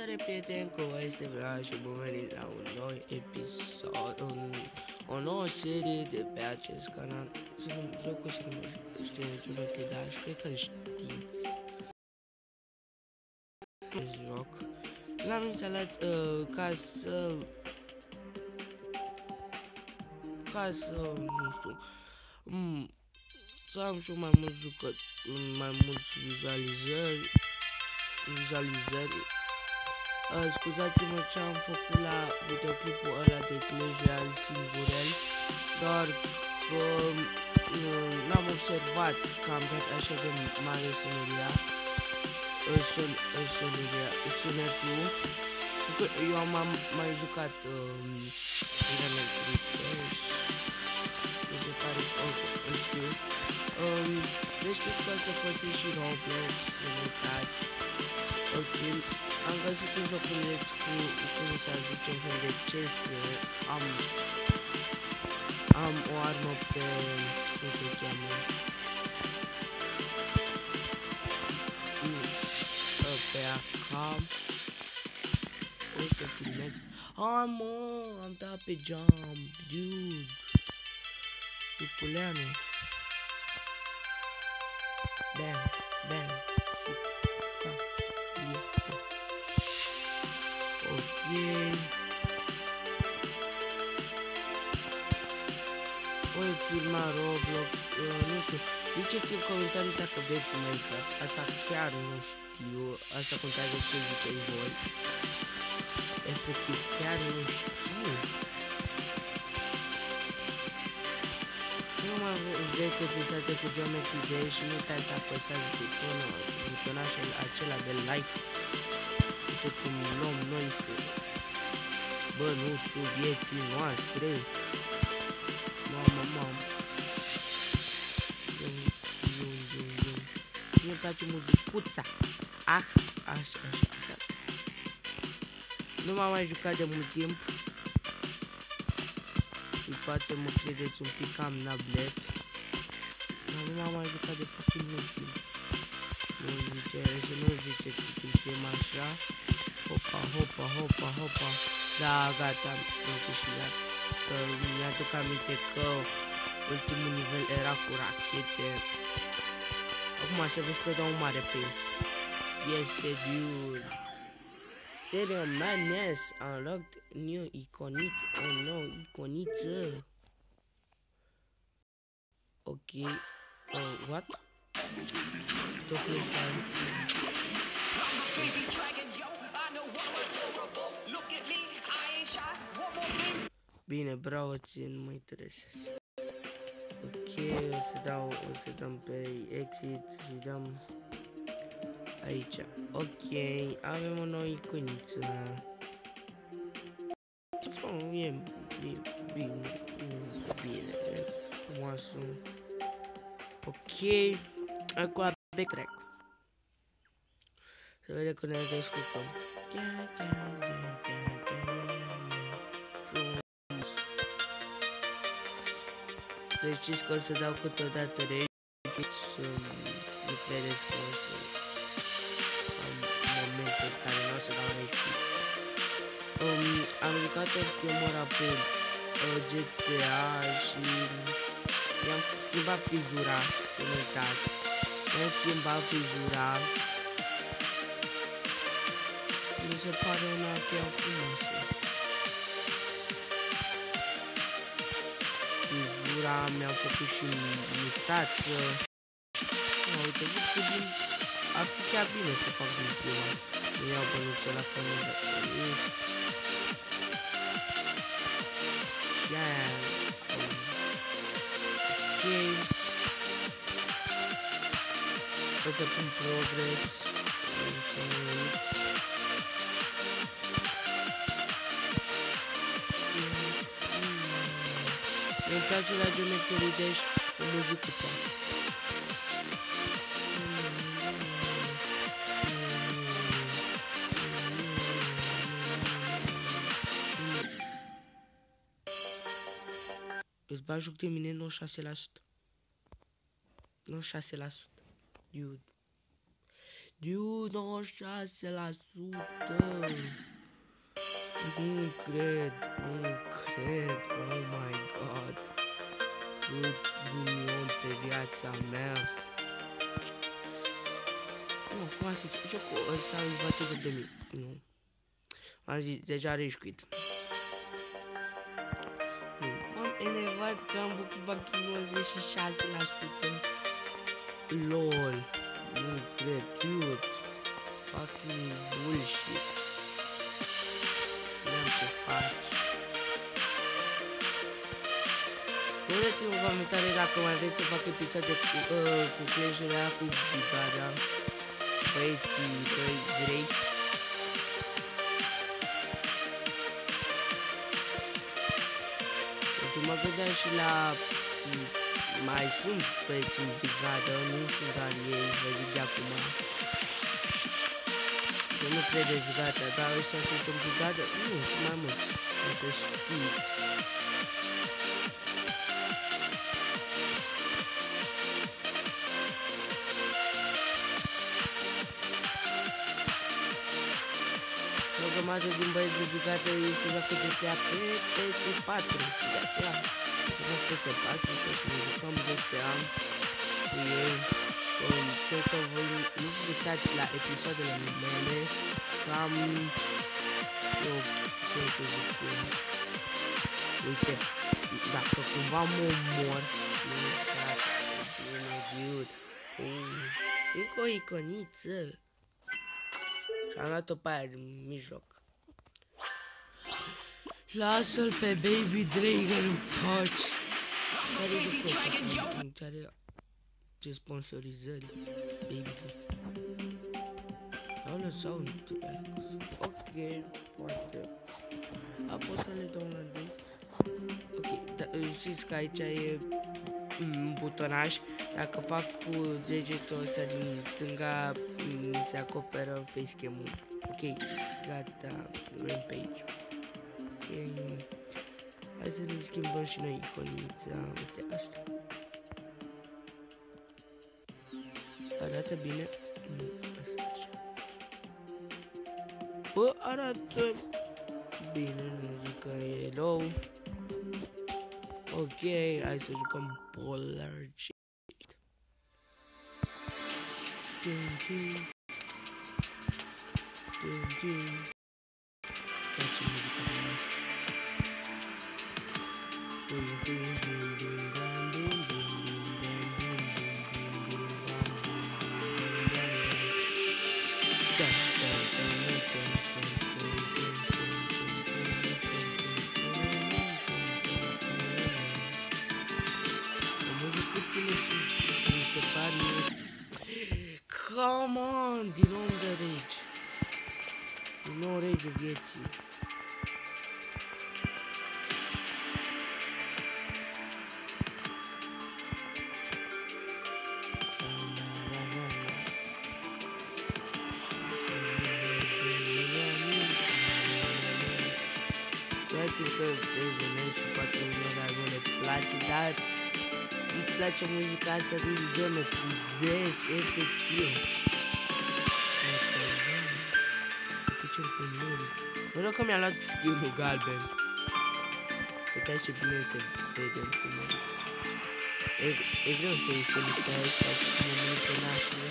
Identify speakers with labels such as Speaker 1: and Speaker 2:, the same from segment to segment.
Speaker 1: Salutare prieteni, cu voi este Vlad și bun venit la un nou episod, o nouă serie de pe acest canal. Jocul se numește Geometry Dash, cred că îl știți. Joc. L-am instalat ca să nu știu, să am și mai mulți jucători, mai mulți vizualizări. Scuzați-mă ce am făcut la videoclipul ăla de Clash Royale singurel, doar că n-am observat că am dat așa de mare sunetul. Eu am mai jucat Geometry Dash, mi se pare că îl știu. Deci știți că o să păsesc și Roblox, să uitați. Ok, am găsit un joculeț cu, cum să zice, un fel de CS. Am o armă pe, cum se cheamă, pe AK. O să filmez. Am dat pe jump, dude. Suculeanu. Bam, bam. Ok. Voi filma Roblox, nu știu. Ziceți în comentarii dacă veți Minecraft. Asta chiar nu știu. Asta contează ce ziceți voi. Efectiv, chiar nu știu. Nu mai vreți episoade cu Geometry Dash și nu uitați să apăsați butonașul acela de like. Uite cum luăm noi bănuțul vieții noastre. Mamă. Mie-mi place muzicuța. Așa. Nu m-am mai jucat de mult timp. Și poate mă credeți un pic cam nablet. Dar nu m-am mai jucat de fucking mult timp. Nu ziceți timpim așa. Hopa. Da, gata, am câștigat. Că mi-aduc aminte că ultimul nivel era cu rachete. Acum să vezi că dau un mare fail. Este dude. Stereo Madness unlocked new iconiță. Oh no, iconiță. Ok. What? Bine, bravo, ție nu mă interesează. Ok, o să dăm pe exit și dăm aici. Ok, avem o nouă iconiță. E bine, frumoasă. Ok, acum pe crack. Se vede că ne descurcăm. Să știți că o să dau câteodată rage, să nu credeți că o să am momente în care nu o să dau rage. Am jucat o filmăra pe GTA și i-am schimbat frizura, să nu uitați. Mi-am schimbat frizura. Mi se pare una chiar frumoasă. Frizura, mi-am făcut și mustață. Uite, zic că ar fi chiar bine să fac din prima. Nu iau bănuțul ăla că nu vreau să ies. Ok. O să pun progres. Mi-mi place la Geometry Dash cu muzicuța. Îți bagi joc de mine 96%. 96%. Dude. Dude, 96%. Nu cred. Oh my god. Cât ghinion pe viața mea. Nu, cum am zis, jocul ăsta îți bate joc de mine. Nu. Am zis, deja rage quit. Nu, m-am enervat că am făcut fucking 96%. LOL. Nu cred, dude. Fucking bullshit. Nu am ce faci. Spuneți-mi în comentarii dacă mai vreți să fac episoade cu Clash Royale cu Brigada. Băieții grei. Și mă gândeam și la... Mai sunt băieți în Brigadă, nu sunt doar ei, vă zic de acum. Să nu credeți gata, dar ăștia sunt în Brigadă? Nu, sunt mai mulți, ca să știți. O grămadă din băieți de Brigadă ei se joacă GTA pe PS4 și de aceea se joacă PS4 și o să ne jucăm GTA cu ei. Cred că voi nu vă uitați la episoadele mele, cam... Eu, ce să zic eu... Uite, dacă cumva mă omor... Nu uitați, bine, dude... Încă o iconiță... Și-am luat-o pe aia din mijloc. Lasă-l pe Baby Dragon în pace. Care e lucrul ăsta? Ce sponsorizări? Baby Dragon. Au lăsat un track. Ok, foarte. Apoi să le downloadez. Ok, da, știți că aici e butonaj. Dacă fac cu degetul ăsta din stânga, se acoperă facecam-ul. Ok, gata, Rampage. Ok, hai să ne schimbăm și noi iconița. Uite asta. Arată bine? Nu, asta așa. Bă, arată bine, nu zic că e low. Ok, hai să jucăm Polar Jade. Face muzica de Come on, din nou de rage. Din nou rage vieții. Dați-mi că rezonez și poate unora nu le place, dar îmi place muzica asta din Geometry Dash, efectiv. Mă rog că mi-a luat skill-ul galben. Uitați ce bine se vede în tunel. E greu să iei soluția asta cu mămânică nașule.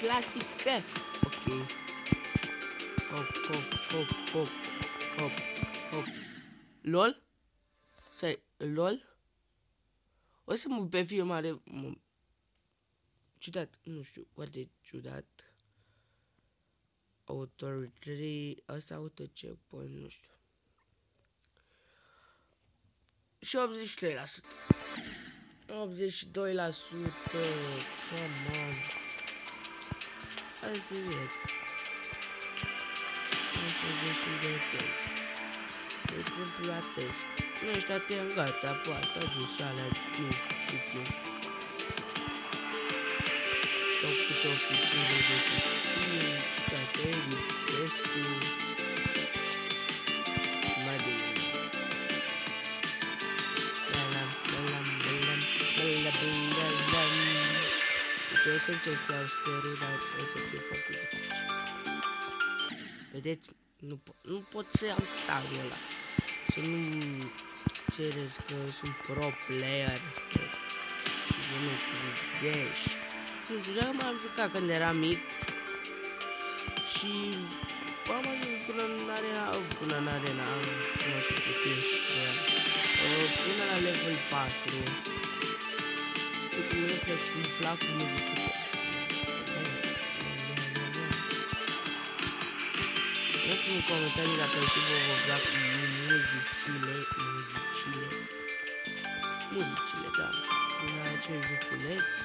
Speaker 1: Clasică. Ok. Hop. LOL? Stai, LOL? O să mă pe filmare. Ciudat, nu știu, foarte ciudat. Autor 3, asta auto checkpoint, nu știu. Și 83%. 82%. Come on. Hai să vezi. Hai să vezi de tot. De exemplu la test. Nu ești atent, gata, poate s-a dus alea 5 și timp. Sau câte o fi 50 de secunde, caterii, testul. Și mai bine. Trebuie să încerc să sperul, dar o să fie foarte dificil. Vedeți? Nu pot să iau starul ăla. Să nu cereți că sunt pro player. Să nu credești. Nu știu, dacă m-am jucat când eram mic. Și am ajuns până în arena, până să putem până la level 4. Îmi plac muzicuțe. Dați-mi în comentarii dacă și vă plac muzicile, da, din acei joculeți.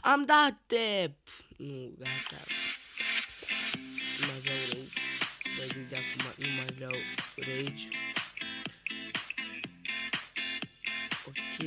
Speaker 1: Am dat tep! Nu, gata. Nu mai vreau rage. Vă zic de acum, nu mai vreau rage. Ok.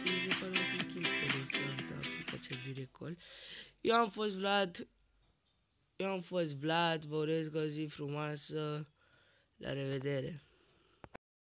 Speaker 1: Mi se pare un pic interesantă aplicația de recol. Eu am fost Vlad, vă urez o zi frumoasă. La revedere!